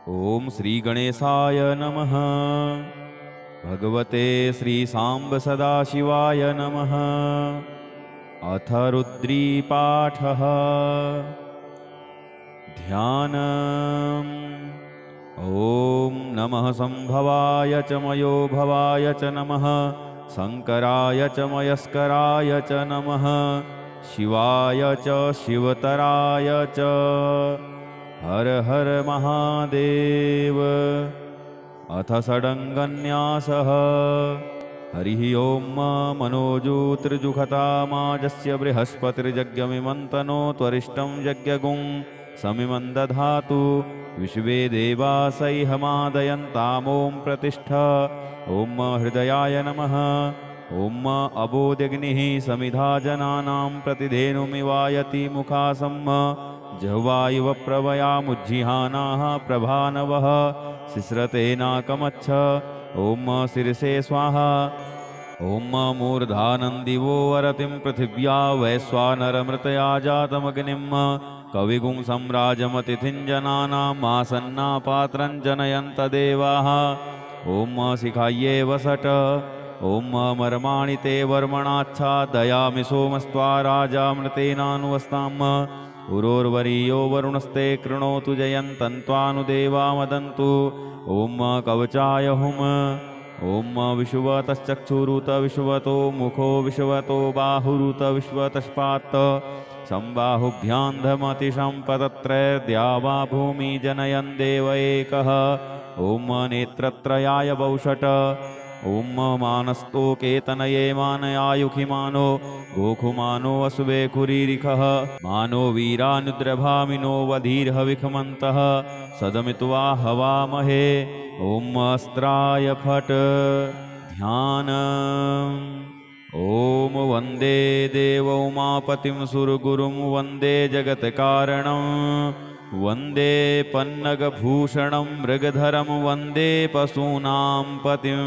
ॐ श्रीगणेशाय नमः। भगवते श्रीसाम्ब सदाशिवाय नमः। अथ रुद्रीपाठः। ध्यानम्। ॐ नमः संभवाय च मयो भवाय च नमः। शङ्कराय च मयस्कराय च नमः। शिवाय च शिवतराय च। हर हर महादेव। अथ षडङ्गन्यासः। हरिः ॐ मनोजूतृजुखतामाजस्य बृहस्पतिर्यज्ञमिमन्तनो त्वरिष्टं यज्ञगुं समिमं दधातु। विश्वे देवासैहमादयन्तामों प्रतिष्ठा। ॐ हृदयाय नमः। ॐ अबोध्यग्निः समिधा जनानां प्रतिधेनुमिवायति मुखासम्। जह्वा इव प्रवयामुज्जिहानाः प्रभानवः। शिश्रतेनाकमच्छ। ॐ शिरसे स्वाहा। ॐ मूर्धानन्दिवो वरतिं पृथिव्या वैश्वानरमृतया जातमग्निं कविगुं सम्राजमतिथिं जनानाम् आसन्नापात्रं जनयन्त देवाः। ॐ शिखायै वसट। ॐ मर्माणि ते वर्मणाच्छादयामि सोमस्त्वा राजामृतेनानुवस्ताम्। उरोर्वरीयो वरुणस्ते कृणोतु जयन्तन्त्वानुदेवा मदन्तु। ॐ कवचाय हुम्। ॐ विश्वतश्चक्षुरुत विश्वतो मुखो विश्वतो बाहुरुत विश्वतस्पात्। संबाहुभ्यान्धमतिशं पदत्रयर्द्यावा भूमि जनयन् देव एकः। ॐ नेत्रत्रयाय वौषट। ॐ मानस्तोकेतनये मानयायुखिमानो गोखुमानो अश्वे कुरीरिखः। मानो वीरानुद्रभामिनो वधीर्हविखमन्तः सदमित्वा हवामहे। ॐ अस्त्राय फट्। ध्यानम्। ॐ वन्दे देवौमापतिं सुरगुरुं वन्दे जगत्कारणं। वन्दे पन्नगभूषणं मृगधरं वन्दे पशूनां पतिं।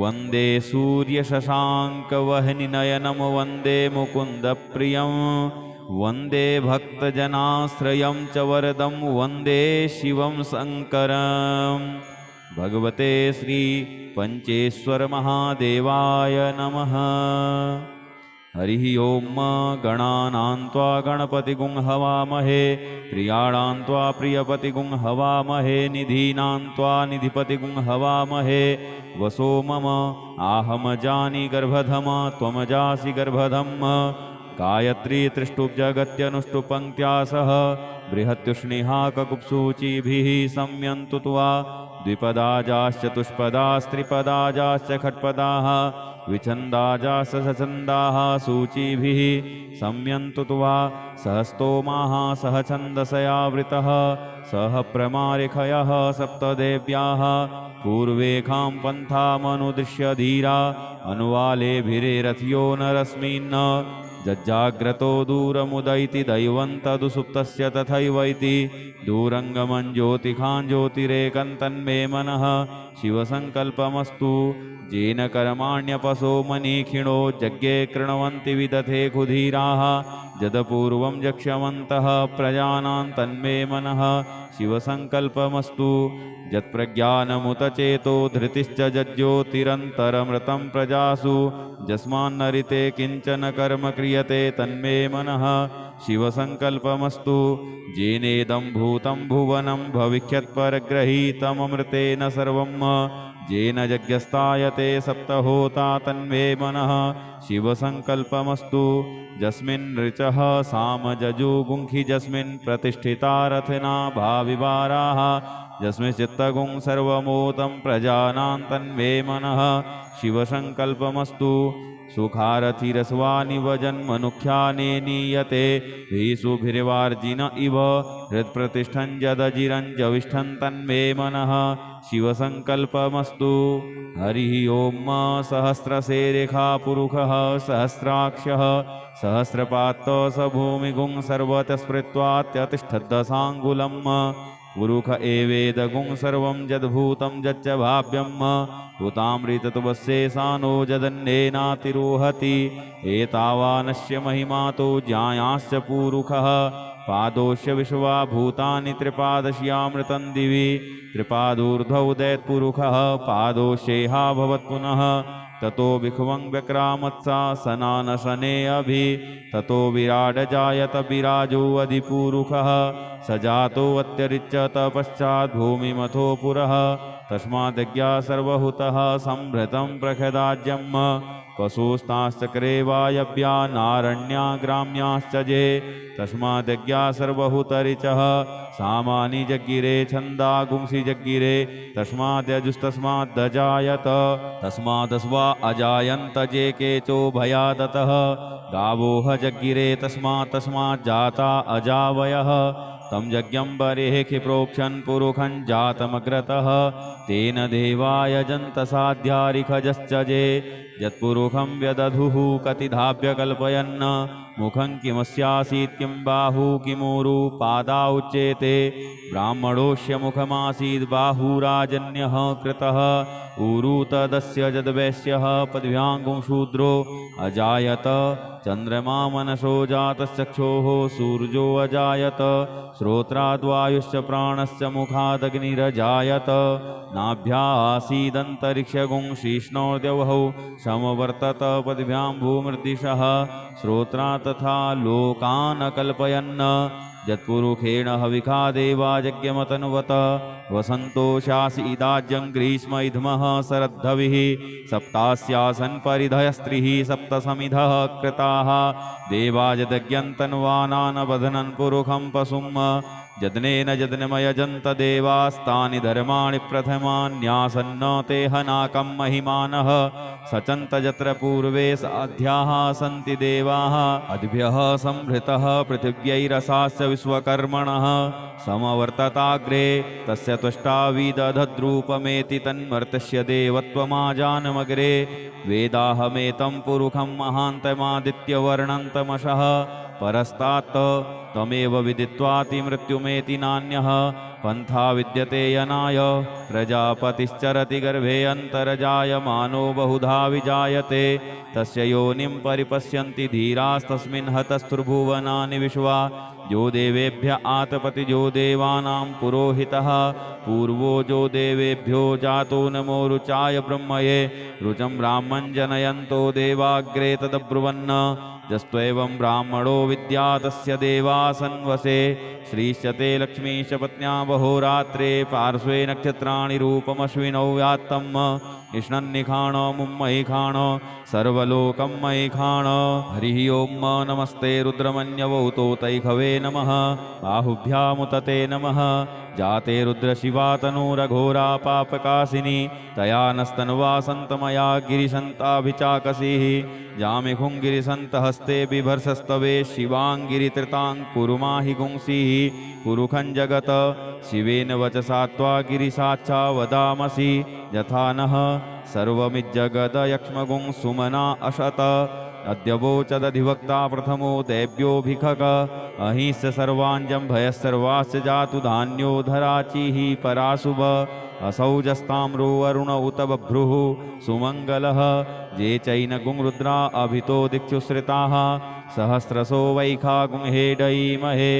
वन्दे सूर्यशशाङ्कवह्निनयनं वन्दे मुकुन्दप्रियं। वन्दे भक्तजनाश्रयं च वरदं वन्दे शिवं शङ्करम्। भगवते श्री पंचेश्वरमहादेवाय नमः। हरिः ॐ गणानां त्वा गणपतिगुं हवामहे। प्रियाणां त्वा प्रियपतिगुं हवामहे। निधीनां त्वा निधिपतिगुं हवामहे। वसो मम आहमजानि गर्भधम त्वमजासि गर्भधम्। गायत्री त्रिष्टुप्जगत्यनुष्टुपङ्क्त्या सह बृहत्युष्णिहाककुप्सूचिभिः सम्यन्तु त्वा। द्विपदाजाश्चतुष्पदास्त्रिपदाजाश्च खट्पदाः विछन्दाजाश्च सछन्दाः सूचिभिः सम्यन्तु त्वा। सहस्तोमाः सह छन्दसयावृतः सह प्रमारिखयः सप्तदेव्याः। पूर्वेखां पन्थामनुदृश्य धीरा अनुवालेभिरेरथ्यो नरस्मिन्। जज्जाग्रतो दूरमुदैति दैवं तदुसुप्तस्य तथैवैति। दूरङ्गमं ज्योतिखां ज्योतिरेकं तन्मे मनः शिवसङ्कल्पमस्तु। येन कर्माण्यपसो मनीखिणो यज्ञे कृण्वन्ति विदथे कुधीराः। यदपूर्वं यक्ष्यवन्तः प्रजानां तन्मे मनः शिवसङ्कल्पमस्तु। यत्प्रज्ञानमुत चेतो धृतिश्च जज्ज्योतिरन्तरमृतं प्रजासु। यस्मान्नरिते किञ्चन कर्म क्रियते तन्मे मनः शिवसङ्कल्पमस्तु। येनेदं भूतं भुवनं भविष्यत्परग्रहीतममृतेन सर्वं। येन यज्ञस्तायते सप्तहोता तन्मे मनः शिवसङ्कल्पमस्तु। यस्मिन् ऋचः सामजजुगुंखि यस्मिन् प्रतिष्ठिता रथना भाविवाराः। यस्मिन् चित्तगुं सर्वमोतं प्रजानां तन्मे मनः शिवसङ्कल्पमस्तु। सुखारथिरस्वानिव जन्मनुख्याने नीयते भीषुभिर्वार्जिन इव। हृत्प्रतिष्ठं यदजिरञ्जविष्ठं तन्मे मनः शिवसङ्कल्पमस्तु। हरिः ॐ सहस्रशेरेखा पुरुषः सहस्राक्षः सहस्रपात्त स भूमिगुं सर्वतः स्मृत्वात्यतिष्ठद्दशाङ्गुलम्। पुरुष एवेदगुं सर्वं यद्भूतं यच्च भाव्यं। उतामृतत्वशेषानो यदन्येनातिरोहति। एतावानस्य महिमातो ज्ञायाश्च पुरुषः पादोष्य विश्वा भूतानि त्रिपादश्यामृतं दिवि त्रिपादूर्ध्वौ दैत्पुरुषः पादोष्येहा भवत्पुनः ततो विख्वं व्यक्रामत्सा सनानशने अभि ततो विराड जायत विराजो अधिपुरुषः स जातो अत्यरिच्यत पश्चात् भूमिमथो पुरः तस्माद्यज्ञा सर्वहुतः संभृतं प्रखदाज्यम् पशुस्ताश्चक्रे वायव्या नारण्या ग्राम्याश्च जे तस्माद्यज्ञा सर्वहुतरिचः सामानि जज्ञिरे छन्दागुंसि जज्ञिरे तस्माद्यजुस्तस्माद्दजायत तस्मादस्वा अजायन्त जे केचो भयादतः गावोह जज्ञिरे तस्माज्जाता अजावयः तं यज्ञं बरेः क्षिप्रोक्षन् पुरुखं जातमग्रतः तेन देवायजन्त साध्यारिखजश्च जे यत्पुरुखं व्यदधुः कतिधाभ्य कल्पयन् मुखं किमस्यासीत् किं बाहु किमूरु पादा उच्येते ब्राह्मणोऽस्य मुखमासीत् बाहुराजन्यः कृतः ऊरु तदस्य जद्वैश्यः पद्भ्याङ्गुं शूद्रो अजायत चन्द्रमा मनसो जातश्चक्षोः सूर्यो अजायत श्रोत्राद्वायुश्च प्राणश्च मुखादग्निरजायत नाभ्यासीदन्तरिक्षगुं शीष्णोर्द्यवहौ समवर्तत पद्भ्यां भूमृदिशः श्रोत्रा तथा लोकान् कल्पयन् यत्पुरुषेण हविखा देवा यज्ञमतनुवत वसन्तो शासि इदाज्यं ग्रीष्म इध्मः शरद्धविः सप्तास्यासन् परिधयस्त्रिः सप्तसमिधः कृताः देवा यदज्ञन्तन्वानान् बध्नन् पुरुखं पशुं यज्ञेन यज्ञमयजन्त देवास्तानि धर्माणि प्रथमान्यासन्न ते हनाकं महिमानः सचन्त यत्र पूर्वे साध्याः सन्ति देवाः अद्भ्यः संहृतः पृथिव्यैरसाश्च विश्वकर्मणः समवर्तताग्रे तस्य त्वष्टाविदधद्रूपमेति तन्मर्तस्य देवत्वमाजानमग्रे वेदाहमेतं पुरुखं महान्तमादित्यवर्णन्तमशः परस्तात् त्वमेव विदित्वाति मृत्युमेति नान्यः पन्था विद्यते यनाय प्रजापतिश्चरति गर्भे अन्तर्जायमानो बहुधा विजायते तस्य योनिं परिपश्यन्ति धीरास्तस्मिन् हतस्त्रिभुवनानि विश्वा जो देवेभ्य आतपतिजो देवानां पुरोहितः पूर्वो जो देवेभ्यो जातो नमो रुचाय ब्रह्मये रुचं ब्राह्मं जनयन्तो देवाग्रे तदब्रुवन् जस्त्वेवं ब्राह्मणो विद्या तस्य देवासन्वसे श्रीश्चते लक्ष्मीश्च पत्न्या बहोरात्रे पार्श्वे नक्षत्राणि रूपमश्विनौ व्यात्तम् इष्णन्निखाण मुम्मयि खाण सर्वलोकं मयि खाण हरिः ओं नमस्ते रुद्रमन्यवौ तैखवे नमः बाहुभ्यामुतते नमः जाते रुद्रशिवा तनूरघोरा पापकाशिनी तया नस्तन्वा सन्तमया गिरिशन्ताभिचाकसीः जामिखुं गिरिसन्तहस्ते बिभर्षस्तवे शिवाङ्गिरितृतां कुरुमाहि गुंसीः पुरुखं जगत शिवेन वचसा त्वा गिरिसाक्षा वदामसि यथा नः सर्वमिज्जगदयक्ष्मगुं सुमना अशत अद्यवोचदधिवक्ता प्रथमो दैव्योऽभिखक अहिंस सर्वाञ्जं भयस्सर्वाश्च जातु धान्यो धराचिः पराशुभ असौजस्ताम्रो वरुण उत बभ्रुः सुमङ्गलः ये चैनगुं रुद्रा अभितो दिक्षुश्रिताः सहस्रशो वैखा गुंहेडयीमहे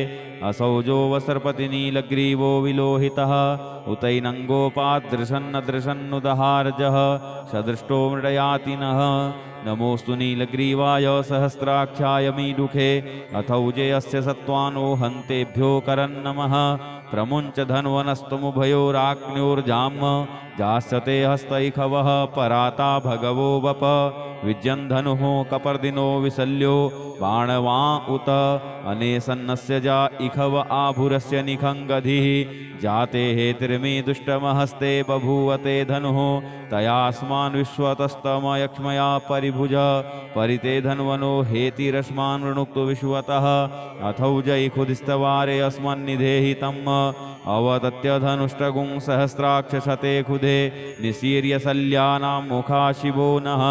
असौजो वसर्पतिनीलग्रीवो विलोहितः उतैनङ्गोपादृशन्नदृशन्नुदहार्जः सदृष्टो मृडयातिनः नमोऽस्तु नीलग्रीवाय सहस्राक्षाय मीडुखे अथौजे अस्य सत्त्वानो हन्तेभ्यो करन्नमः प्रमुञ्च धन्वनस्तमुभयोराग्न्योर्जाम् जास्यते हस्तैखवः पराता भगवो वप विज्यन् धनुः कपर्दिनो विशल्यो बाणवा उत अनेसन्नस्य जा इखव आभुरस्य निखङ्गधिः जाते हेतिर्मी दुष्टमहस्ते बभूवते धनुः तयास्मान् विश्वतस्तमयक्ष्मया परिभुज परिते धन्वनो हेतिरस्मान् वृणुक्तु विश्वतः अथौजैखुदिस्तवारे अस्मन्निधेहि तम् अवतत्य धनुष्टगुं सहस्राक्षशते खुदे निशीर्य शल्यानां मुखा शिवो नः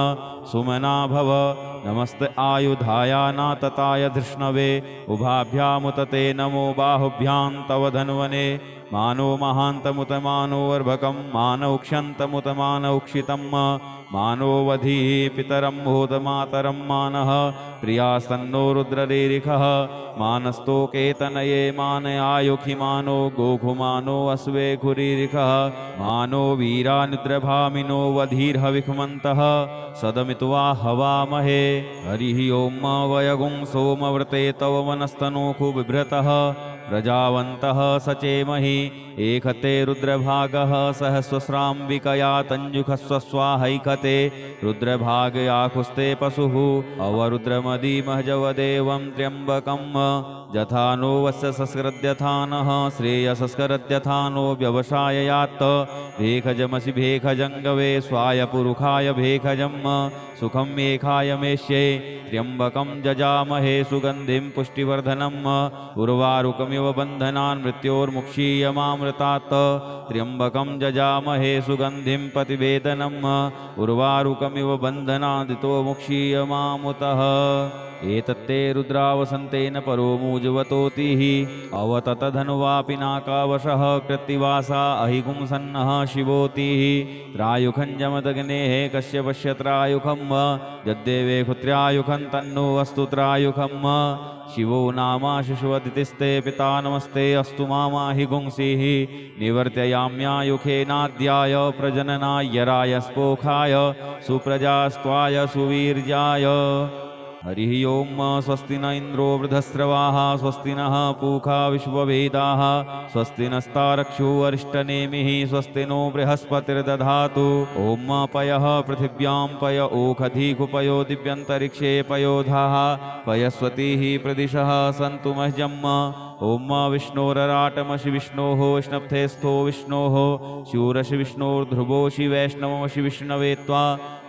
सुमना भव नमस्ते आयुधाया नातताय धृष्णवे उभाभ्यामुतते नमो बाहुभ्यां तव धन्वने मानो महान्तमुत मानोऽर्भकं मानौक्ष्यन्तमुत मानौक्षितं मानो वधिः पितरं भूत मातरं मानः प्रियास्तन्नो रुद्ररेरिखः मानस्तोकेतनये मानयायुखि मानो गोघुमानो अस्वे खुरीरिखः मानो वीरानिद्रभामिनो वधीर्हविखमन्तः सदमित्वा हवामहे हरिः ओं वयगुं सोमव्रते तव मनस्तनोखु बिभ्रतः प्रजावन्तः सचेमहि एकते रुद्रभागः सहस्वस्राम्बिकया तञ्जुखस्वस्वाहैकते रुद्रभागयाकुस्ते पशुः अवरुद्रमदीमहजवदेवं त्र्यम्बकं जथानो वस्य संस्कृद्यथानः श्रेयसंस्कृद्यथानो व्यवसाययात् भेखजमसि भेखजङ्गवे स्वायपुरुखाय भेखजं सुखं मेखाय मेष्ये त्र्यम्बकं जजामहे सुगन्धिं पुष्टिवर्धनम् उर्वारुकमिव बन्धनान् मृत्योर्मुक्षीयमामृतात् त्र्यम्बकं जजामहे सुगन्धिं पतिवेदनम् उर्वारुकमिव बन्धनादितो मुक्षीयमामुतः एतत्ते रुद्रावसन्तेन परो मूजवतोतिः अवततधनुवापि नाकावशः कृत्तिवासा अहिगुंसन्नः शिवोतिः त्रायुखञ्जमदग्नेः कस्य पश्यत्रायुखं यद्देवे खुत्र्यायुखं तन्नो वस्तु त्रायुखं शिवो नामाशिषुवदितिस्ते पिता नमस्ते अस्तु मामाहि गुंसीः निवर्तयाम्यायुखेनाद्याय प्रजननाय रायस्पोखाय सुप्रजास्त्वाय सुवीर्याय हरिः ओं स्वस्ति न इन्द्रो वृधस्रवाः स्वस्ति नः पूषा विश्ववेदाः स्वस्ति नस्तारक्षो अरिष्टनेमिः स्वस्ति नो बृहस्पतिर्दधातु ॐ पयः पृथिव्यां पय ओखधीकुपयो दिव्यन्तरिक्षे पयोधाः पयस्वतीः प्रदिशः सन्तु मह्यम् ॐ विष्णोरराटमशि विष्णोः विष्णप्थेस्थो विष्णोः शूरशि विष्णोर्ध्रुवोषि वैष्णवमशि विष्णवे त्वा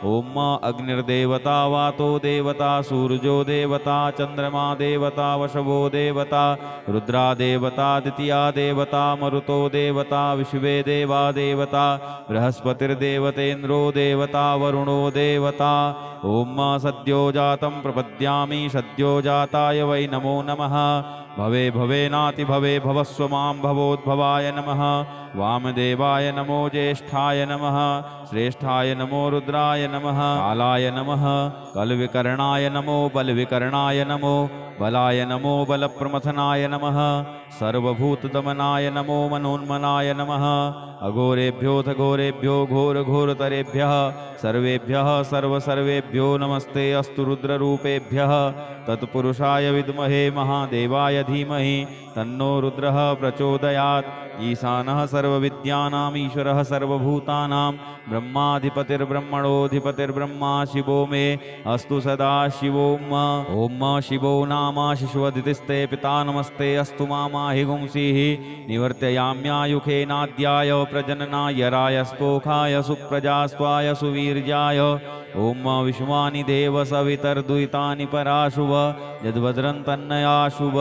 ॐ अग्निर्देवता वातो देवता सूर्यो देवता चन्द्रमा देवता वशवो देवता रुद्रा देवता द्वितीया देवता मरुतो देवता विश्वे देवा देवता बृहस्पतिर्देवतेन्द्रो देवता वरुणो देवता ॐ सद्यो जातं प्रपद्यामि सद्यो जाताय वै नमो नमः भवे भवेनाति भवे भवस्व मां भवोद्भवाय नमः वामदेवाय नमो ज्येष्ठाय नमः श्रेष्ठाय नमो रुद्राय नमः कालाय नमः कलविकर्णाय नमो बलविकर्णाय नमो बलाय नमो बलप्रमथनाय नमः सर्वभूतदमनाय नमो मनोन्मनाय नमः अघोरेभ्योऽथ घोरेभ्यो घोरघोरतरेभ्यः सर्वेभ्यः सर्वसर्वेभ्यो नमस्ते अस्तु रुद्ररूपेभ्यः तत्पुरुषाय विद्महे महादेवाय धीमहि तन्नो रुद्रः प्रचोदयात् ईशानः सर्वविद्यानाम् ईश्वरः सर्वभूतानां ब्रह्माधिपतिर्ब्रह्मणोऽधिपतिर्ब्रह्मा शिवो मे अस्तु सदा शिवोम् ॐ शिवो नामाशिषुवदितिस्ते पिता नमस्ते अस्तु मामाहि गुंसीः निवर्तयाम्यायुखेनाद्याय प्रजननाय रायस्पोखाय सुप्रजास्त्वाय सुवीर्याय ॐ विश्वानि देव सवितर्दुहितानि पराशुभ यद्भद्रं तन्नयाशुभ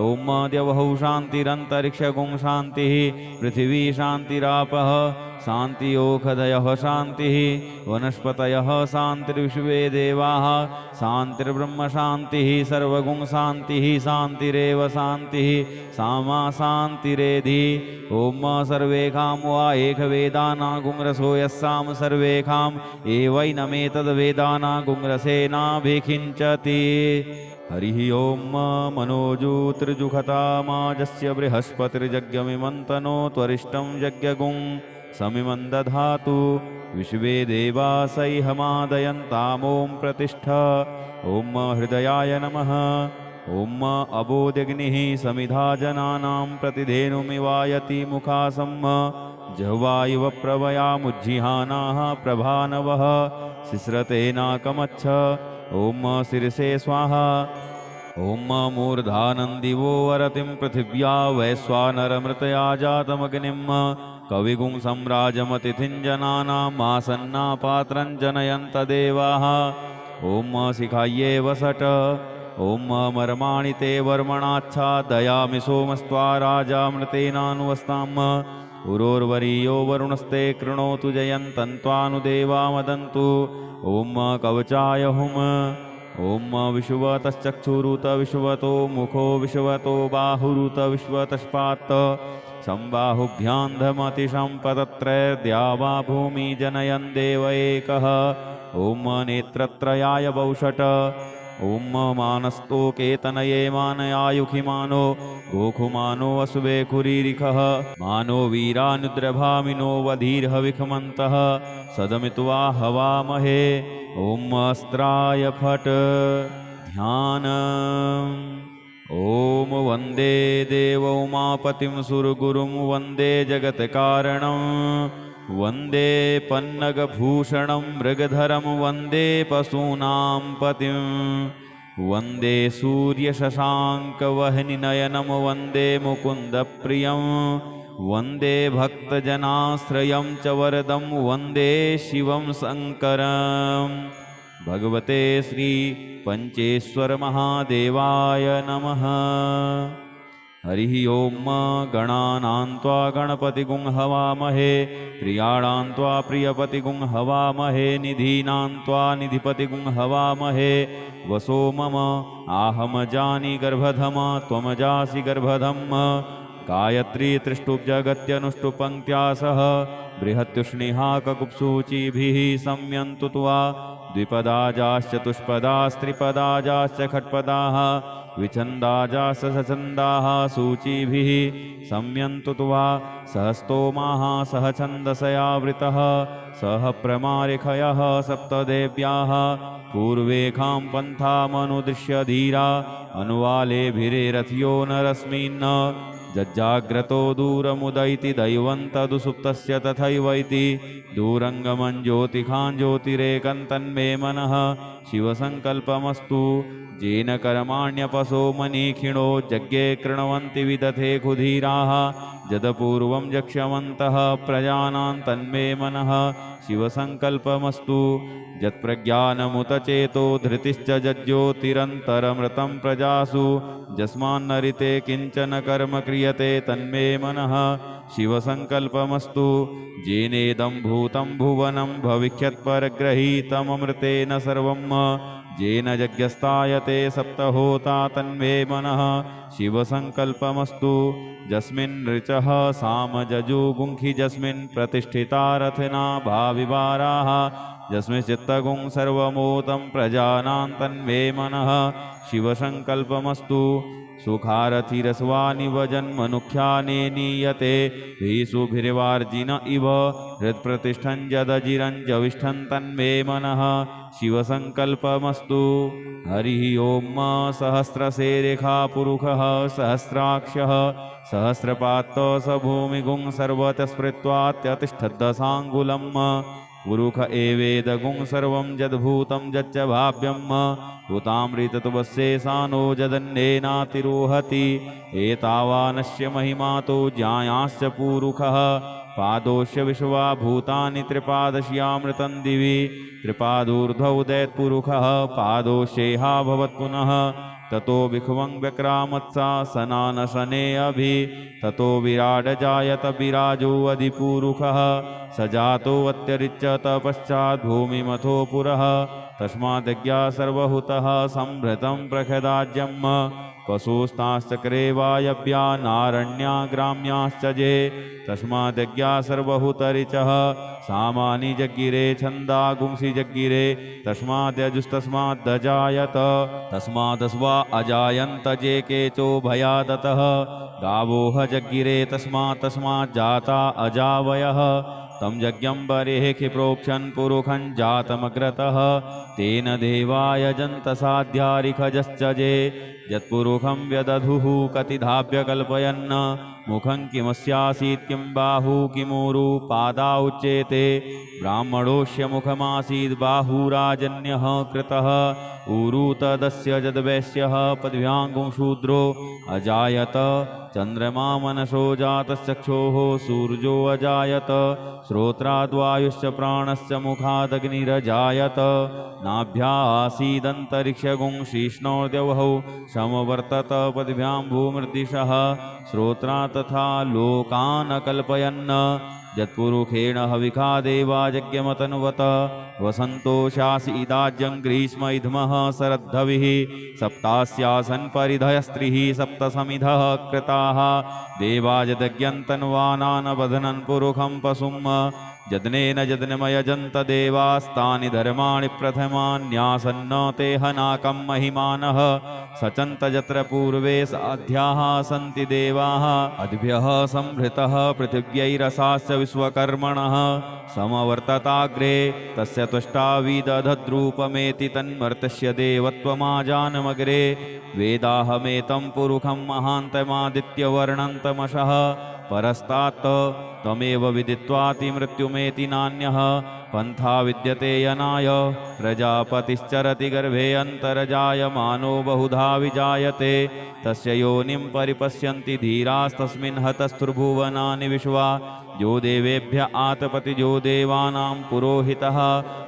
ॐ द्यवहौ शान्तिरन्तरिक्षगुं शान्तिः पृथिवी शान्तिरापः शान्तियोखधयः शान्तिः वनस्पतयः शान्तिर्विश्वे देवाः शान्तिर्ब्रह्म शान्तिः सर्वगुं शान्तिः शान्तिरेव शान्तिः सामा शान्तिरेधि ॐ सर्वेखां वा एकवेदाना गुंरसो यस्साम सर्वेखां एवैनमेतद्वेदाना गुंरसेनाभिखिञ्चति हरिः ओं मनोजूतृजुखतामाजस्य बृहस्पतिर्यज्ञमिमन्तनो त्वरिष्टं यज्ञगुं समिमं दधातु विश्वे देवासैहमादयन्तामों प्रतिष्ठ ॐ हृदयाय नमः ॐ अबोध्यग्निः समिधा जनानां प्रतिधेनुमिवायति मुखासं जह्वा इव प्रवयामुज्जिहानाः प्रभानवः शिश्रतेनाकमच्छ ॐ शिरसे स्वाहा ॐ मूर्धानन्दिवो वरतिं पृथिव्या वैश्वानरमृतया जातमग्निं कविगुं सम्राजमतिथिं जनानाम् आसन्ना पात्रं जनयन्त देवाः ॐ शिखायै वसट ॐ मर्माणि ते वर्मणाच्छादयामि सोमस्त्वा राजामृतेनानुवस्ताम् उरोर्वरीयो वरुणस्ते कृणोतु जयन्तन्त्वानुदेवा मदन्तु ॐ कवचाय हुम ॐ विश्वतश्चक्षुरुत विश्वतो मुखो विश्वतो बाहुरुत विश्वतस्पात् संबाहुभ्यान्धमतिशं पदत्रैर्द्यावा भूमि जनयन् देव एकः। ॐ नेत्रत्रयाय वौषट ॐ मानस्तोकेतनये मानयायुखिमानो गोखुमानो अश्वे कुरीरिखः मानो वीरानुद्रभामिनो वधीर्हविखमन्तः सदमित्वा हवामहे। ॐ अस्त्राय फट् ध्यान। ॐ वन्दे देवौमापतिं सुरगुरुं वन्दे जगत्कारणं वन्दे पन्नगभूषणं मृगधरं वन्दे पशूनां पतिं वन्दे सूर्यशशाङ्कवह्निनयनं वन्दे मुकुन्दप्रियं वन्दे भक्तजनाश्रयं च वरदं वन्दे शिवं शङ्करम्। भगवते श्री पंचेश्वर महादेवाय नमः। हरिः ओम। गणानां त्वा गणपतिगुं हवामहे प्रियाणां त्वा प्रियपतिगुं हवामहे निधीनां त्वा निधिपतिगुं हवामहे। वसो मम आहम जानि गर्भधम त्वमजासि गर्भधम् गायत्री त्रिष्टुब्जगत्यनुष्टुपङ्क्त्या सह बृहत्युष्णिहाककुप्सूचिभिः सम्यन्तु त्वा द्विपदाजाश्चतुष्पदास्त्रिपदाजाश्च खट्पदाः विछन्दाजाश्च सछन्दाः सूचिभिः सम्यन्तु त्वा सहस्तोमाः सह छन्दसयावृतः सह प्रमारिखयः सप्तदेव्याः पूर्वेखां पन्थामनुदृश्य धीरा अनुवालेभिरेरथ्यो नरस्मिन् जज्जाग्रतो दूरमुदयति दैवन्तदुसुप्तस्य तथैवैति दूरङ्गमं ज्योतिखां ज्योतिरेकं तन्मे मनः शिवसङ्कल्पमस्तु। येन कर्माण्यपसो मनीखिणो यज्ञे कृण्वन्ति विदथे कुधीराः जदपूर्वं यक्ष्यवन्तः प्रजानां तन्मे मनः शिवसङ्कल्पमस्तु। यत्प्रज्ञानमुतचेतो धृतिश्च जज्ज्योतिरन्तरमृतं प्रजासु यस्मान्नरिते किञ्चन कर्म क्रियते तन्मे मनः शिवसङ्कल्पमस्तु। येनेदं भूतं भुवनं भविष्यत्परग्रहीतममृतेन सर्वं येन यज्ञस्तायते सप्तहोता तन्मे मनः शिवसङ्कल्पमस्तु। यस्मिन् ऋचः सामजजुगुंखि यस्मिन् प्रतिष्ठिता रथना भाविवाराः यस्मिन् चित्तगुं सर्वमोतं प्रजानां तन्मे मनः शिवसङ्कल्पमस्तु। सुखारथिरस्वानिव जन्मनुख्याने नीयते भीषुभिर्वार्जिन इव हृत्प्रतिष्ठं यदजिरञ्जविष्ठं तन्मे मनः शिवसङ्कल्पमस्तु। हरिः ओम। सहस्रशेरेखा पुरुषः सहस्राक्षः सहस्रपात्तो स भूमिगुं सर्वतः स्मृत्वात्यतिष्ठद्दशाङ्गुलम् पुरुष एवेदगुं सर्वं यद्भूतं यच्च भाव्यं भूतामृतत्वस्येषानो यदन्येनातिरोहति एतावानस्य महिमातो ज्ञायाश्च पुरुषः पादोश्य विश्वा भूतानि त्रिपादश्यामृतं दिवि त्रिपादूर्ध्वौ दैत्पुरुषः पादोश्येहा भवत्पुनः ततो विख्वं व्यक्रामत्सा सनानशने अभि ततो विराड जायत विराजो अधिपुरुषः स जातो अत्यरिच्यत पश्चात् भूमिमथो पुरः तस्माद्यज्ञा सर्वहुतः संभृतं प्रखदाज्यम् पशुस्ताश्चक्रे वायव्या नारण्या ग्राम्याश्च जे तस्माद्यज्ञा सर्वहुतरिचः सामानि जग्गिरे छन्दागुंसि जग्गिरे तस्माद्यजुस्तस्माद्दजायत तस्मादस्वा अजायन्त जे केचो भयादतः गावोह जग्गिरे तस्माज्जाता अजावयः तं यज्ञं बरेः क्षिप्रोक्षन् पुरुषं जातमग्रतः तेन देवाय जन्तसाध्यारिखजश्च जे यत्पुरुषं व्यदधुः कतिधाभ्य कल्पयन् मुखं किमस्यासीत् किं बाहु किमूरु पादा उच्येते ब्राह्मणोऽस्य मुखमासीत् बाहुराजन्यः कृतः ऊरु तदस्य यद्वैश्यः पद्भ्याङ्गुं शूद्रो अजायत चन्द्रमा मनसो जातश्चक्षोः सूर्यो अजायत श्रोत्राद्वायुश्च प्राणश्च मुखादग्निरजायत नाभ्यासीदन्तरिक्षगुं शीष्णोर्द्यवहौ समवर्तत पद्भ्यां भूमृदिशः श्रोत्रा तथा लोकान् कल्पयन् यत्पुरुखेण हविखा देवा यज्ञमतनुवत वसन्तोषासि इदाज्यं ग्रीष्म इध्मः शरद्धविः सप्तास्यासन् परिधयस्त्रिः सप्तसमिधः कृताः देवा यदज्ञन्तन्वानान् बध्नन् पुरुखं पशुं यज्ञेन यज्ञमयजन्त देवास्तानि धर्माणि प्रथमान्यासन्न ते हनाकं महिमानः सचन्त यत्र पूर्वे साध्याः सन्ति देवाः अद्भ्यः संहृतः पृथिव्यैरसाश्च विश्वकर्मणः समवर्तताग्रे तस्य तुष्टाविदधद्रूपमेति तन्मर्तस्य देवत्वमाजानमग्रे वेदाहमेतं पुरुखं महान्तमादित्यवर्णन्तमशः परस्तात् तमेव विदित्वाति मृत्युमेति नान्यः पन्था विद्यते यनाय प्रजापतिश्चरति गर्भे अन्तर्जायमानो बहुधा विजायते तस्य योनिं परिपश्यन्ति धीरास्तस्मिन् हतस्तुर्भुवनानि विश्वा जो देवेभ्य आतपति जो देवानां पुरोहितः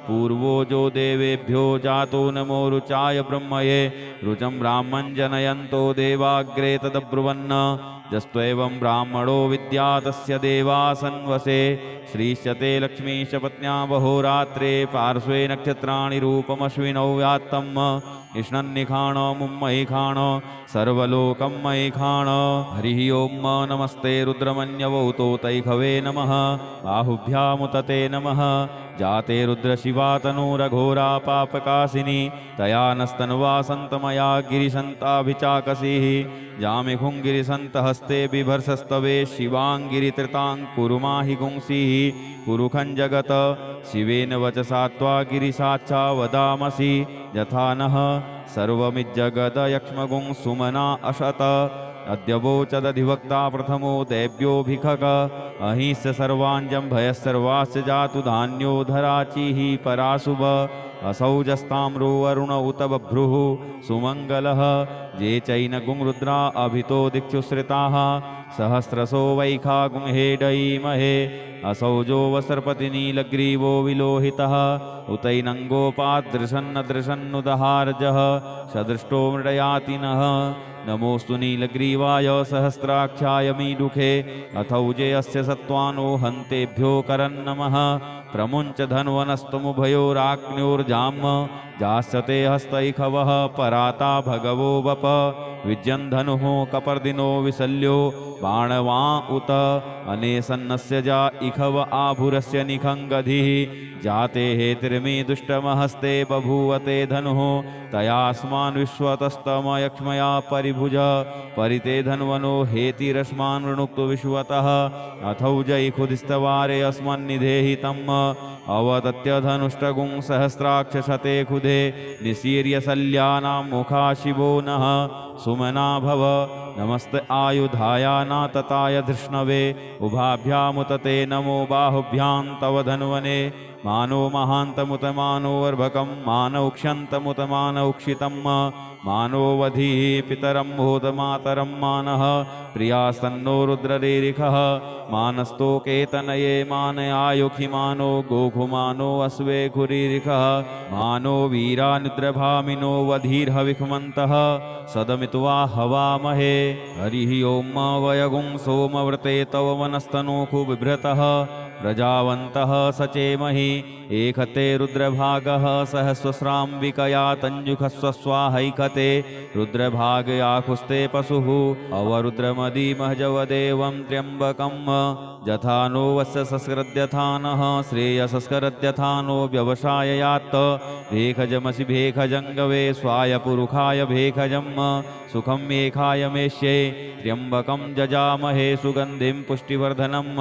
पूर्वो जो देवेभ्यो जातो नमो रुचाय ब्रह्मये रुचं ब्राह्मं जनयन्तो देवाग्रे तदब्रुवन् जस्त्वेवं ब्राह्मणो विद्या तस्य देवासन्वसे श्रीश्चते लक्ष्मीश पत्न्या बहोरात्रे पार्श्वे नक्षत्राणि रूपमश्विनौ व्यात्तम् इष्णन्निखाण मुम्मयि खाण सर्वलोकं मयि खाण हरिः ओं नमस्ते रुद्रमन्यवौतो तैखवे नमः बाहुभ्यामुतते नमः जाते रुद्रशिवा तनूरघोरा पापकाशिनी तया नस्तन्वा सन्तमया गिरिशन्ताभिचाकसीः जामिखुङ्गिरिसन्तहस्ते बिभर्षस्तवे शिवाङ्गिरितृतां कुरु माहि गुंसीः पुरुखं जगत शिवेन वचसा त्वा गिरिसाक्षा वदामसि यथा नः सर्वमिज्जगद यक्ष्मगुं सुमना अशत अद्यवोचदधिवक्ता प्रथमो देव्योऽभिखक अहिंस्य सर्वाञ्जं भयस्सर्वास्य जातु धान्यो धराचिः पराशुभ असौजस्ताम्रो वरुण उत बभ्रुः सुमङ्गलः ये चैनगुं रुद्रा अभितो दिक्षुश्रिताः सहस्रसो वैखा गुंहेडयीमहे असौजो वसर्पति नीलग्रीवो विलोहितः उतैनङ्गोपादृशन्नदृशन्नुदहार्जः सदृष्टो मृडयातिनः नमोऽस्तु नीलग्रीवाय सहस्राक्षाय मीडुखे अथौजे अस्य सत्त्वानो हन्तेभ्यो करन्नमः प्रमुञ्च धन्वनस्तमुभयोराग्न्योर्जाम् जास्यते हस्तैखवः पराता भगवो वप विज्यन्धनुः कपर्दिनो विशल्यो बाणवा उत अनेसन्नस्य जा इखव आभुरस्य निखङ्गधिः जाते हेतिर्मी दुष्टमहस्ते बभूवते धनुः तयास्मान् विश्वतस्तमयक्ष्मया परिभुज परिते धन्वनो हेतिरस्मान् वृणुक्तु विश्वतः अथौजैखुदिस्तवारे अस्मन्निधेहि तम् अवदत्य धनुष्टगुं सहस्राक्षशते खुदे निशीर्यशल्यानां मुखा शिवो नः सुमना भव नमस्ते आयुधायानातताय धृष्णवे उभाभ्यामुतते नमो बाहुभ्यां तव धन्वने मानो महान्तमुत मानो अर्भकं मानौक्ष्यन्तमुत मानौक्षितं मानोवधिः पितरं भूतमातरं मानः प्रियासन्नो रुद्ररेरिखः मानस्तोकेतनये मानयायुखि मानो गोघुमानो अश्वे खुरीरिखः मानो वीरानिद्रभामिनो वधीर्हविखमन्तः सदमित्वा हवामहे हरिः ओं वयगुं सोमव्रते तव मनस्तनोखु बिभ्रतः प्रजावन्तः सचेमहि एकते रुद्रभागः सहस्वस्राम्बिकया तञ्जुखस्वस्वाहैकते रुद्रभागयाकुस्ते पशुः अवरुद्रमदीमहजवदेवं त्र्यम्बकं यथा नो वस्य संस्कृत्यथानः श्रेयसंस्करत्यथानो व्यवसाययात् भेखजमसि भेखजङ्गवे स्वाय पुरुखाय भेखजम् सुखं मेखाय मेष्ये त्र्यम्बकं जजामहे सुगन्धिं पुष्टिवर्धनम्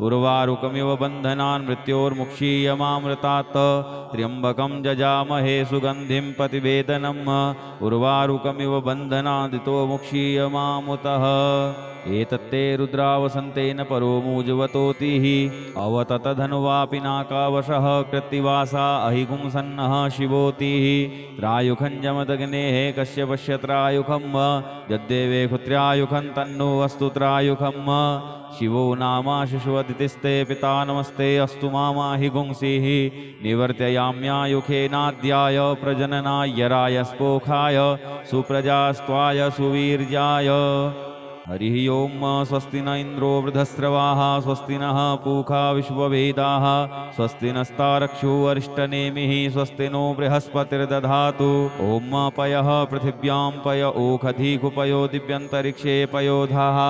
उर्वारुकमिव बन्धनान् मृत्योर्मुक्षीयमामृतात् त्र्यम्बकं जजामहे सुगन्धिं पतिवेदनम् उर्वारुकमिव बन्धनादितो मुक्षीयमामुतः एतत्ते रुद्रावसन्तेन परो मूजवतोतिः अवततधनुवापि नाकावशः कृत्तिवासा अहिगुंसन्नः शिवोतिः त्रायुखं जमदग्नेः कश्यपश्य त्रायुखं यद्देवे खुत्र्यायुखं तन्नो अस्तु त्रायुखं शिवो नामाशिषुवदितिस्ते पिता नमस्ते अस्तु मामाहि गुंसीः निवर्त्ययाम्यायुखेनाद्याय प्रजननाय राय स्पोखाय सुप्रजास्त्वाय सुवीर्याय हरिः ओम् स्वस्ति न इन्द्रो वृधस्रवाः स्वस्ति नः पूषा विश्ववेदाः स्वस्ति नस्तारक्षो अरिष्टनेमिः स्वस्ति नो बृहस्पतिर्दधातु ॐ पयः पृथिव्यां पय ओखधीकुपयो दिव्यन्तरिक्षे पयोधाः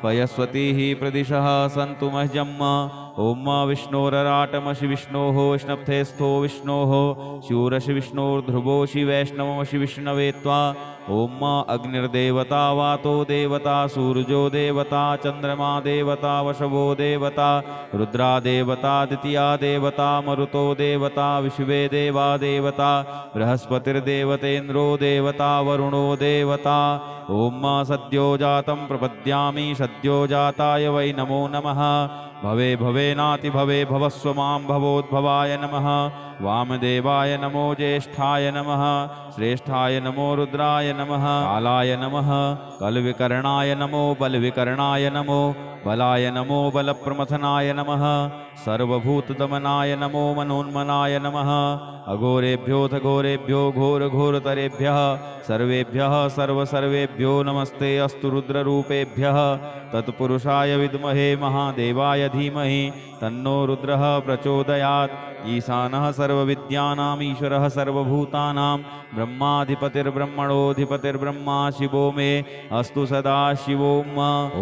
पयस्वतीः प्रदिशः सन्तु मह्यम् ॐ विष्णोरराटमशि विष्णोः विष्णप्थेस्थो विष्णोः शूरशि विष्णोर्ध्रुवोषि वैष्णवमशि विष्णवे त्वा ॐ अग्निर्देवता वातो देवता सूर्यो देवता चन्द्रमा देवता वशवो देवता रुद्रा देवता द्वितीया देवता मरुतो देवता विश्वे देवा देवता बृहस्पतिर्देवतेन्द्रो देवता वरुणो देवता ॐ सद्यो जातं प्रपद्यामि सद्यो जाताय वै नमो नमः भवे भवेनाति भवे भवस्व मां भवोद्भवाय नमः वामदेवाय नमो ज्येष्ठाय नमः श्रेष्ठाय नमो रुद्राय नमः कालाय नमः कलविकर्णाय नमो बलविकर्णाय नमो बलाय नमो बलप्रमथनाय नमः सर्वभूतदमनाय नमो मनोन्मनाय नमः अघोरेभ्योऽथ घोरेभ्यो घोरघोरतरेभ्यः सर्वेभ्यः सर्वसर्वेभ्यो नमस्ते अस्तु रुद्ररूपेभ्यः तत्पुरुषाय विद्महे महादेवाय धीमहि तन्नो रुद्रः प्रचोदयात् ईशानः सर्वविद्यानाम् ईश्वरः सर्वभूतानां ब्रह्माधिपतिर्ब्रह्मणोऽधिपतिर्ब्रह्मा शिवो मे अस्तु सदा शिवोम्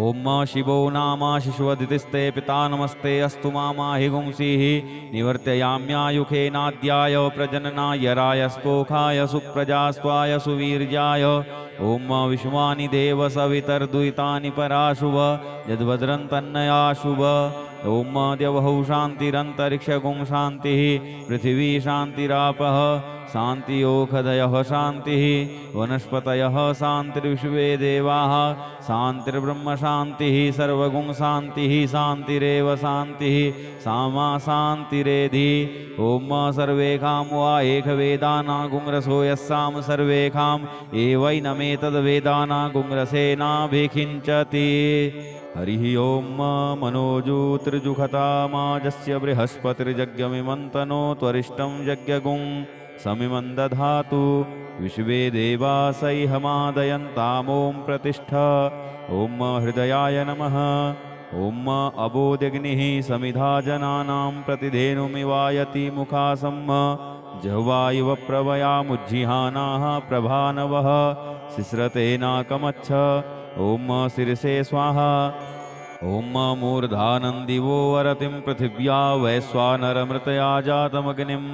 ॐ शिवो नाम शिशुवदितिस्ते पिता नमस्ते अस्तु मामाहि गुंसीः निवर्तयाम्यायुखेनाद्याय प्रजननाय रायस्पोखाय सुप्रजास्त्वाय सुवीर्याय ॐ विश्वानि देव सवितर्दुहितानि पराशुभ यद्भद्रं तन्नया शुभ ॐ द्यवहौ शान्तिरन्तरिक्षगुं शान्तिः पृथिवी शान्तिरापः शान्तियोखदयः शान्तिः वनस्पतयः शान्तिर्विश्वे देवाः शान्तिर्ब्रह्म शान्तिः सर्वगुं शान्तिः शान्तिरेव शान्तिः सामा शान्तिरेधि ॐ सर्वेखां वा एकवेदानागुंरसो यस्साम सर्वेखां एवैनमेतद्वेदानागुंरसेनाभिखिञ्चति हरिः ओम् मनोजूतिर्जुखतामाजस्य बृहस्पतिर्यज्ञमिमन्तनो त्वरिष्टं यज्ञगुं समिमं दधातु विश्वे देवासैहमादयन्तामों प्रतिष्ठ ॐ हृदयाय नमः ॐ अबोध्यग्निः समिधा जनानां प्रतिधेनुमिवायति मुखासम् जह्वा इव प्रवयामुज्जिहानाः प्रभानवः सिस्रतेनाकमच्छ ॐ शिरसे स्वाहा ॐ मूर्धानन्दिवो वरतिं पृथिव्या वैश्वानरमृतया जातमग्निं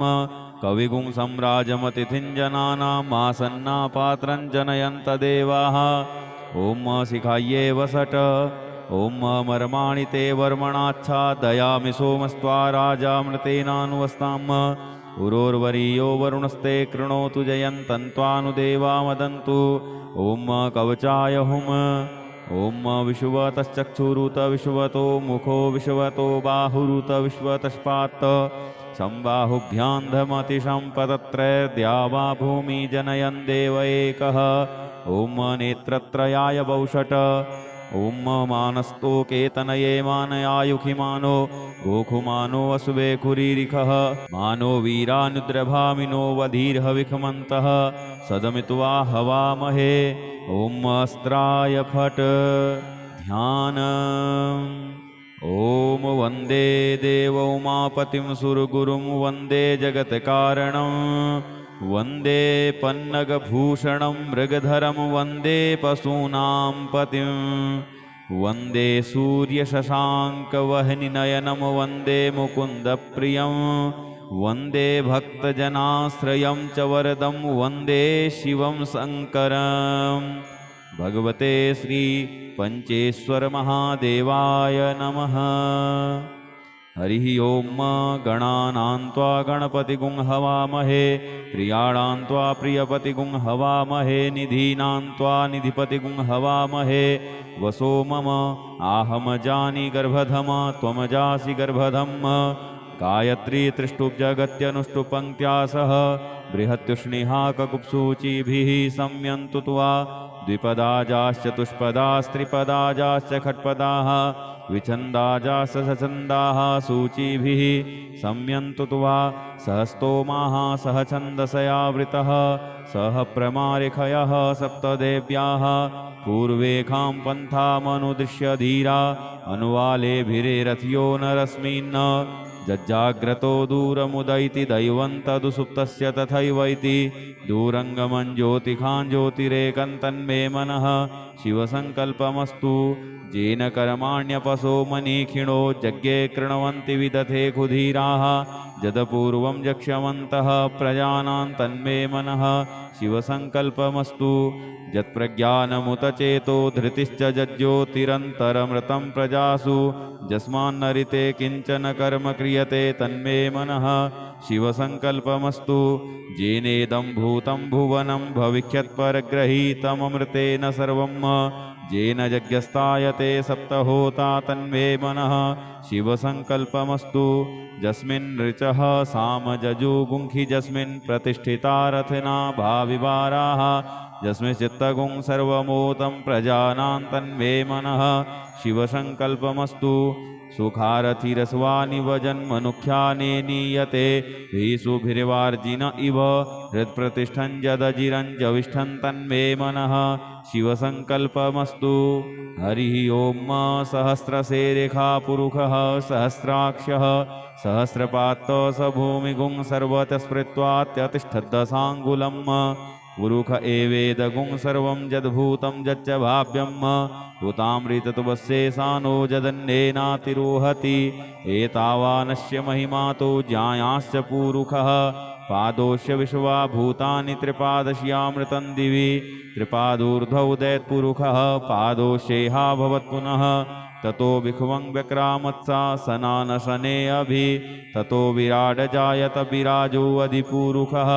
कविगुं सम्राजमतिथिं जनानाम् आसन्ना पात्रं जनयन्त देवाः ॐ शिखायै वसट ॐ मर्माणि ते वर्मणाच्छादयामि सोमस्त्वा राजामृतेनानुवस्ताम् उरोर्वरीयो वरुणस्ते कृणोतु जयन्तन्त्वानुदेवा मदन्तु ॐ कवचाय हुम् ॐ विश्वतश्चक्षुरुत विश्वतो मुखो विश्वतो बाहुरुत विश्वतस्पात् संबाहुभ्यान्धमतिशं पदत्रैर्द्यावा भूमि जनयन् देव एकः ॐ नेत्रत्रयाय वौषट ॐ मानस्तोकेतनये मानयायुखिमानो गोखुमानो अश्वे कुरीरिखः मानो वीरानुद्रभामिनो वधीर्हविखमन्तः सदमित्वा हवामहे ॐ अस्त्राय फट् ध्यान ॐ वन्दे देवौमापतिं सुरगुरुं वन्दे जगत्कारणं वन्दे पन्नगभूषणं मृगधरं वन्दे पशूनां पतिं वन्दे सूर्यशशाङ्कवह्निनयनं वन्दे मुकुन्दप्रियं वन्दे भक्तजनाश्रयं च वरदं वन्दे शिवं शङ्करं भगवते श्री पंचेश्वरमहादेवाय नमः। हरिः ओम् गणानां त्वा गणपतिगुं हवामहे प्रियाणां त्वा प्रियपतिगुं हवामहे निधीनां त्वा निधिपतिगुं हवामहे वसो मम आहमजानि गर्भधम त्वमजासि गर्भधम् गायत्री त्रिष्टुब्जगत्यनुष्टुपङ्क्त्या सह बृहत्युष्णिहाककुप्सूचिभिः सम्यन्तु त्वा द्विपदाजाश्चतुष्पदास्त्रिपदाजाश्च खट्पदाः विछन्दाजाश्च सछन्दाः सूचिभिः सम्यन्तु त्वा सहस्तोमाः सह छन्दसयावृतः सह प्रमारिखयः सप्तदेव्याः पूर्वेखां पन्थामनुदृश्य धीरा अनुवालेभिरेरथ्यो नरस्मिन् जज्जाग्रतो दूरमुदैति दैवन्तदुसुप्तस्य तथैवैति दूरङ्गमं ज्योतिखां ज्योतिरेकं तन्मे मनः शिवसङ्कल्पमस्तु येन कर्माण्यपसो मनीखिणो यज्ञे कृण्वन्ति विदथे कुधीराः जदपूर्वं यक्ष्यवन्तः प्रजानां तन्मे मनः शिवसङ्कल्पमस्तु यत्प्रज्ञानमुतचेतो धृतिश्च जज्ज्योतिरन्तरमृतं प्रजासु यस्मान्नरिते किञ्चन कर्म क्रियते तन्मे मनः शिवसङ्कल्पमस्तु येनेदं भूतं भुवनं भविष्यत्परग्रहीतममृतेन सर्वं येन यज्ञस्तायते सप्तहोता तन्मे मनः शिवसङ्कल्पमस्तु यस्मिन् ऋचः सामजजुगुंखि यस्मिन् प्रतिष्ठिता रथना भाविवाराः यस्मिन् चित्तगुं सर्वमोतं प्रजानां तन्मे मनः शिवसङ्कल्पमस्तु सुखारथिरस्वानिव जन्मनुख्याने नीयते भीषुभिर्वार्जिन इव हृत्प्रतिष्ठं यदजिरञ्जविष्ठं तन्मे मनः शिवसङ्कल्पमस्तु हरिः ॐ सहस्रशेरेखा पुरुषः सहस्राक्षः सहस्रपात्तो स भूमिगुं सर्वतः स्मृत्वात्यतिष्ठद्दशाङ्गुलम् पुरुष एवेदगुं सर्वं यद्भूतं यच्च भाव्यं हुतामृतत्वस्येषानो यदन्येनातिरोहति एतावानस्य महिमातो ज्ञायाश्च पुरुषः पादोश्य विश्वा भूतानि त्रिपादश्यामृतं दिवि त्रिपादूर्ध्वौ दैत्पुरुषः पादोश्येहा भवत्पुनः ततो विख्वं व्यक्रामत्सा सनानशने अभि ततो विराड जायत विराजो अधिपुरुषः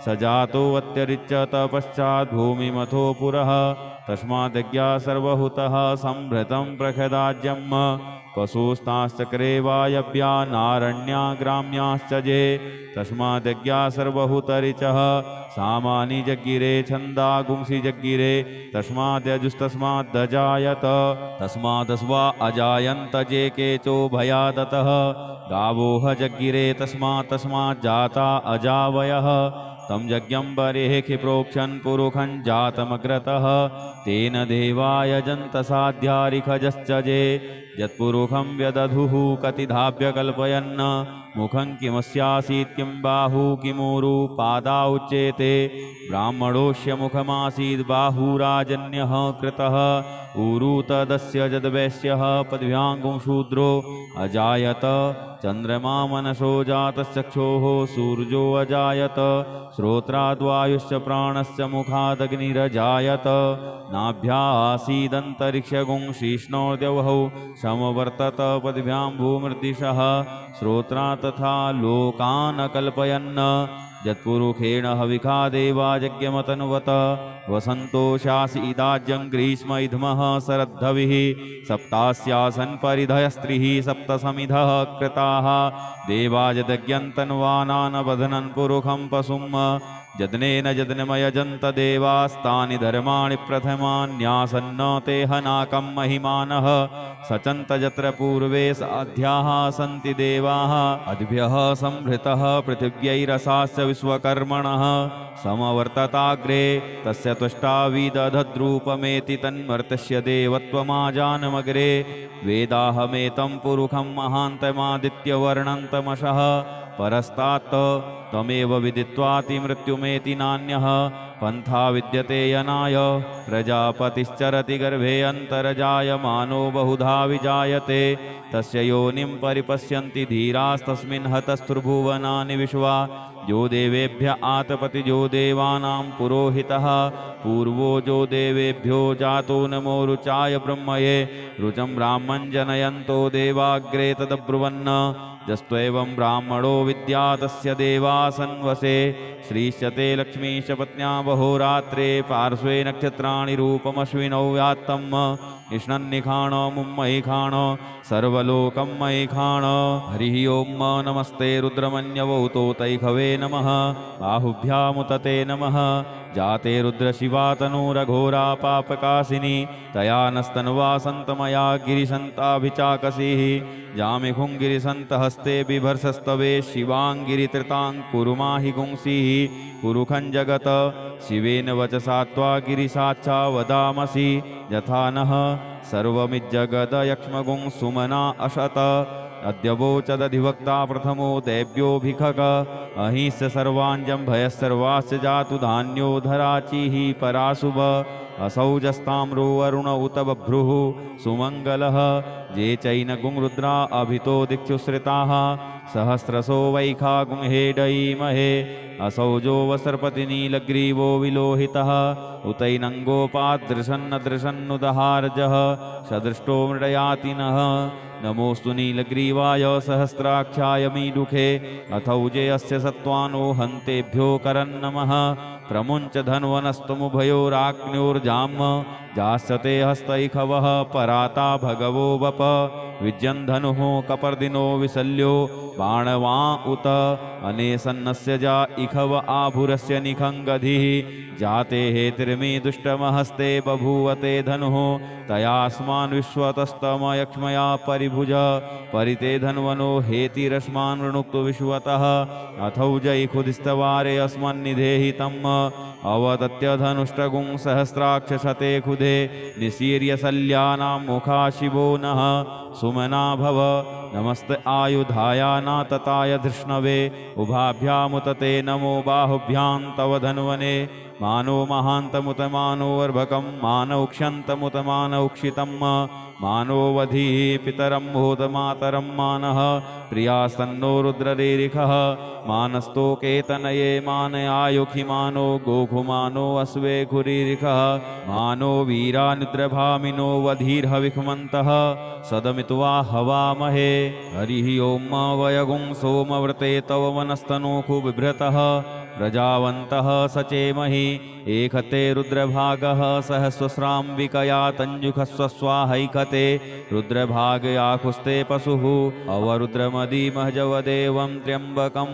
स जातो अत्यरिच्यत पश्चात् भूमिमथो पुरः तस्माद्यज्ञा सर्वहुतः संभृतं प्रखदाज्यं पशुस्ताश्चक्रे वायव्या नारण्या ग्राम्याश्च जे तस्माद्यज्ञा सर्वहुतरिचः सामानि जज्ञिरे छन्दागुंसि जज्ञिरे तस्माद्यजुस्तस्माद्दजायत तस्मादस्वा अजायन्त जे केचो भयादतः गावोह जज्ञिरे तस्माज्जाता अजावयः तं यज्ञं बरेः क्षिप्रोक्षन् पुरुखं जातमग्रतः तेन देवा यजन्त साध्यारिखजश्च जे यत्पुरुखं व्यदधुः कतिधाभ्य कल्पयन् मुखं किमस्यासीत् किं बाहु किमूरु पादा उच्येते ब्राह्मणोऽस्य मुखमासीत् बाहुराजन्यः कृतः ऊरु तदस्य यद्वैश्यः पद्भ्याङ्गुं शूद्रो अजायत चन्द्रमा मनसो जातश्चक्षोः सूर्यो अजायत श्रोत्राद्वायुश्च प्राणश्च मुखादग्निरजायत नाभ्यासीदन्तरिक्षगुं शीष्णोर्द्यवहौ समवर्तत पद्भ्यां भूमृदिशः श्रोत्रा तथा लोकान् कल्पयन् यत्पुरुषेण हविखा देवा यज्ञमतनुवत वसन्तोषासीदाज्यं ग्रीष्म इध्मः शरद्धविः सप्तास्यासन् परिधयस्त्रिः सप्तसमिधः कृताः देवा यदज्ञन्तन्वानान् बध्नन् पुरुखं पशुं यज्ञेन यज्ञमयजन्त देवास्तानि धर्माणि प्रथमान्यासन्न ते हनाकं महिमानः सचन्त यत्र पूर्वे साध्याः सन्ति देवाः अद्भ्यः संहृतः पृथिव्यैरसाश्च विश्वकर्मणः समवर्तताग्रे तस्य त्वष्टाविदधद्रूपमेति तन्मर्तस्य देवत्वमाजानमग्रे वेदाहमेतं पुरुखं महान्तमादित्यवर्णन्तमशः परस्तात् त्वमेव विदित्वातिमृत्युमेति नान्यः पन्था विद्यते यनाय प्रजापतिश्चरति गर्भे अन्तर्जायमानो बहुधा विजायते तस्य योनिं परिपश्यन्ति धीरास्तस्मिन् हतस्थुर्भुवनानि विश्वा जो देवेभ्य आतपति जो देवानां पुरोहितः पूर्वो जो देवेभ्यो जातो नमो रुचाय ब्रह्मये रुचं ब्राह्मं जनयन्तो देवाग्रे तदब्रुवन् जस्त्वेवं ब्राह्मणो विद्या तस्य देवासन्वसे श्रीश्चते लक्ष्मीश पत्न्या बहोरात्रे पार्श्वे नक्षत्राणि रूपमश्विनौ व्यात्तम् इष्णन्निखाण मुम्मयिखाण सर्वलोकं मयिखाण हरिः ॐ नमस्ते रुद्रमन्यवौतो तैखवे नमः बाहुभ्यामुतते नमः जाते रुद्रशिवा तनूरघोरा पापकासिनी तया नस्तन्वा सन्तमया गिरिशन्ताभिचाकसीः जामिखुङ्गिरिसन्तहस्ते बिभर्षस्तवे शिवाङ्गिरित्रितां कुरु माहि गुंसीः कुरुखं जगत शिवेन वचसा त्वा गिरिसाक्षा वदामसि यथा नः सर्वमिज्जगदयक्ष्मगुं सुमना अशत अद्यवोचदधिवक्ता प्रथमो दैव्योऽभिखक अहिंस्य सर्वाञ्जं भयस्सर्वास्य जातु धान्यो धराचिः पराशुभ असौजस्ताम्रो वरुण उत बभ्रुः सुमङ्गलः ये चैनगुं रुद्रा अभितो दिक्षुश्रिताः सहस्रसो वैखा गुंहेडयीमहे असौजो वसर्पतिनीलग्रीवो विलोहितः उतैनङ्गोपादृशन्नदृशन्नुदहार्जः सदृष्टो मृडयातिनः नमोऽस्तु नीलग्रीवाय सहस्राक्षाय मीडुखे अथौजे अस्य सत्त्वानो हन्तेभ्यो करन्नमः प्रमुञ्च धन्वनस्तमुभयोराग्न्योर्जाम जास्यते हस्तैखवः पराता भगवो वप विज्यन्धनुः कपर्दिनो विशल्यो बाणवा उत अनेसन्नस्य जा इखव आभुरस्य निखङ्गधिः जाते हेतिर्मे दुष्टमहस्ते बभूवते धनुः तयास्मान् विश्वतस्तमयक्ष्मया परिभुज परिते धन्वनो हेतिरस्मान् वृणुक्तु विश्वतः अथौजैखुदिस्तवारे अस्मन्निधेहि तम् अवदत्य धनुष्टगुं सहस्राक्षशते खुदे निशीर्यशल्यानां मुखा शिवो नः सुमना भव नमस्ते आयुधायानातताय धृष्णवे उभाभ्यामुतते नमो बाहुभ्यां तव धन्वने मानो महान्तमुत मानोऽर्भकं मानौक्ष्यन्तमुत मानौक्षितं मानोवधिः पितरं भूतमातरं मानः प्रियासन्नो रुद्ररेरिखः मानस्तोकेतनये मानयायुखि मानो गोघुमानो अस्वे खुरीरिखः मानो वीरानिद्रभामिनो वधीर्हविखमन्तः सदमित्वा हवामहे हरिः ॐ वयगुं सोमव्रते तव मनस्तनोखु बिभ्रतः प्रजावन्तः सचेमहि एकते रुद्रभागः सहस्वस्राम्बिकया तञ्जुखस्वस्वाहैकते रुद्रभागयाकुस्ते पशुः अवरुद्रमदीमहजवदेवं त्र्यम्बकं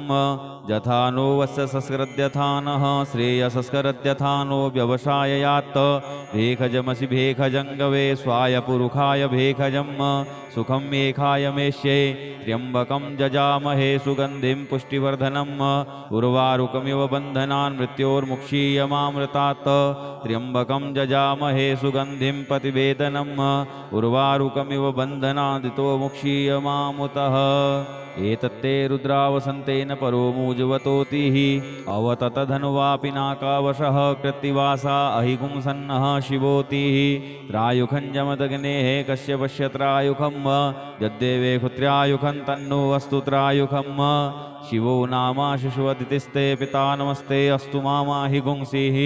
यथा नो वस्य संस्कृत्यथानः श्रेयसंस्कृत्यथानो व्यवसाययात् भेखजमसि भेखजङ्गवे स्वायपुरुखाय भेखजम् सुखं मेखाय मेष्ये त्र्यम्बकं जजामहे सुगन्धिं पुष्टिवर्धनम् उर्वारुकमिव बन्धनान् मृत्योर्मुक्षीयमामृतात् त्र्यम्बकं जजामहे सुगन्धिं पतिवेदनम् उर्वारुकमिव बन्धनादितो मुक्षीयमामुतः एतत्ते रुद्रावसन्तेन परो मूजवतोतिः अवततधनुवापि नाकावशः कृत्तिवासा अहिगुंसन्नः शिवोतिः त्रायुखं जमदग्नेः कस्य पश्यत्रायुखं यद्देवे खुत्र्यायुखं तन्नो अस्तु त्रायुखं शिवो नामाशिषुवदितिस्ते पिता नमस्ते अस्तु मामाहि गुंसीः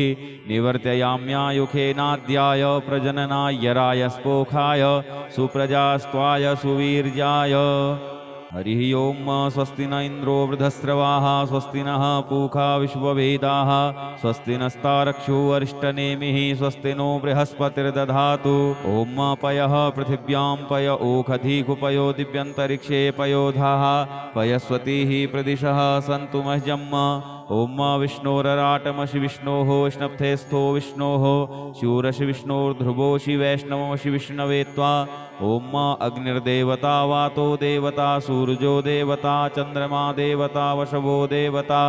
निवर्त्ययाम्यायुखेनाद्याय प्रजननाय रायस्पोखाय सुप्रजास्त्वाय सुवीर्याय हरिः ॐ स्वस्ति न इन्द्रो वृधस्रवाः स्वस्ति नः पूषा विश्ववेदाः स्वस्ति नस्तारक्षो अरिष्टनेमिः स्वस्ति नो बृहस्पतिर्दधातु ॐ पयः पृथिव्यां पय ओखधीकुपयो दिव्यन्तरिक्षे पयोधाः पयस्वतीः प्रदिशः सन्तु मह्यम् ॐ विष्णोरराटमशि विष्णोः विष्णप्थेस्थो विष्णोः शूरशि विष्णोर्ध्रुवोषि वैष्णवमशि विष्णवे त्वा ॐ अग्निर्देवता वातो देवता सूर्यो देवता चन्द्रमा देवता वशवो देवता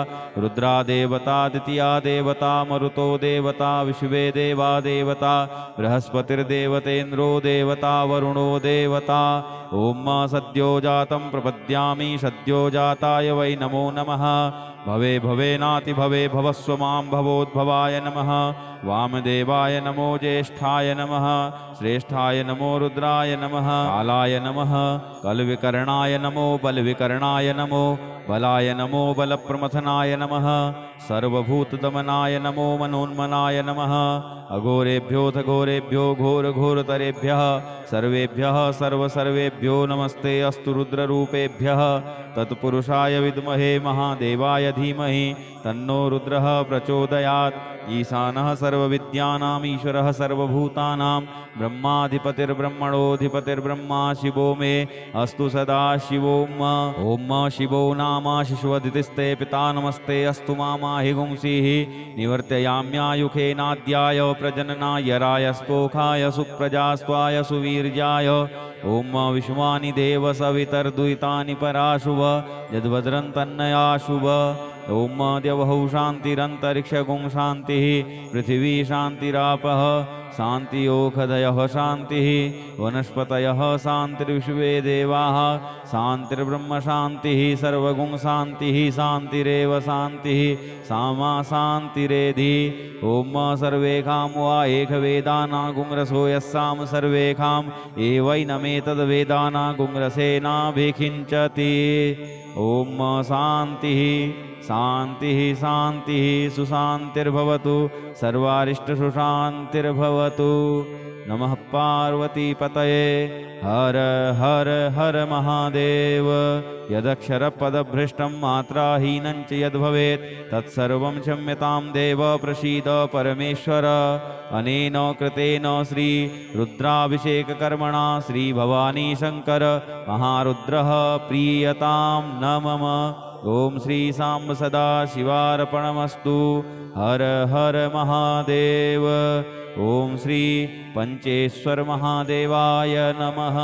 रुद्रा देवता द्वितीया देवता मरुतो देवता विश्वे देवा देवता बृहस्पतिर्देवतेन्द्रो देवता वरुणो देवता ॐ सद्यो जातं प्रपद्यामि सद्यो जाताय वै नमो नमः भवे भवेनाति भवे भवस्व मां भवोद्भवाय नमः वामदेवाय नमो ज्येष्ठाय नमः श्रेष्ठाय नमो रुद्राय नमः कालाय नमः कलविकर्णाय नमो बलविकर्णाय नमो बलाय नमो बलप्रमथनाय नमः सर्वभूतदमनाय नमो मनोन्मनाय नमः अघोरेभ्योऽथ घोरेभ्यो घोरघोरतरेभ्यः सर्वेभ्यः सर्वसर्वेभ्यो नमस्ते अस्तु रुद्ररूपेभ्यः तत्पुरुषाय विद्महे महादेवाय धीमहि तन्नो रुद्रः प्रचोदयात् ईशानः सर्वविद्यानाम् ईश्वरः सर्वभूतानां ब्रह्माधिपतिर्ब्रह्मणोऽधिपतिर्ब्रह्मा शिवो मे अस्तु सदा शिवोम् ॐ शिवो नाम शिशुवदितिस्ते पिता नमस्ते अस्तु मामा कुरुमाहिगुंसीः निवर्तयाम्यायुखेनाद्याय प्रजननाय रायस्पोखाय सुप्रजास्त्वाय सुवीर्याय ॐ विश्वानि देव सवितर्दुहितानि पराशुभ यद्भद्रं तन्नया शुभ ॐ द्यवहौ शान्तिरन्तरिक्षगुं शान्तिः पृथिवी शान्तिरापः शान्तियोखदयः शान्तिः वनस्पतयः शान्तिर्विश्वे देवाः शान्तिर्ब्रह्म शान्तिः सर्वगुं शान्तिः शान्तिरेव शान्तिः सामा शान्तिरेधि ॐ सर्वेखां वा एकवेदानागुंरसो यस्साम सर्वेखाम् एवैनमेतद्वेदानागुंरसेनाभिखिञ्चति ॐ शान्तिः शान्तिः शान्तिः सुशान्तिर्भवतु सर्वारिष्टसुशान्तिर्भवतु नमः पार्वतीपतये हर हर हर महादेव यदक्षरपदभ्रष्टं मात्राहीनं च यद्भवेत् तत्सर्वं क्षम्यतां देव प्रसीद परमेश्वर अनेन कृतेन श्री रुद्राभिषेककर्मणा श्री भवानी शंकर महारुद्रः प्रीयतां न मम ओम श्री सांब सदा शिवार्पणमस्तु हर हर महादेव ओम श्री पंचेश्वर महादेवाय नमः।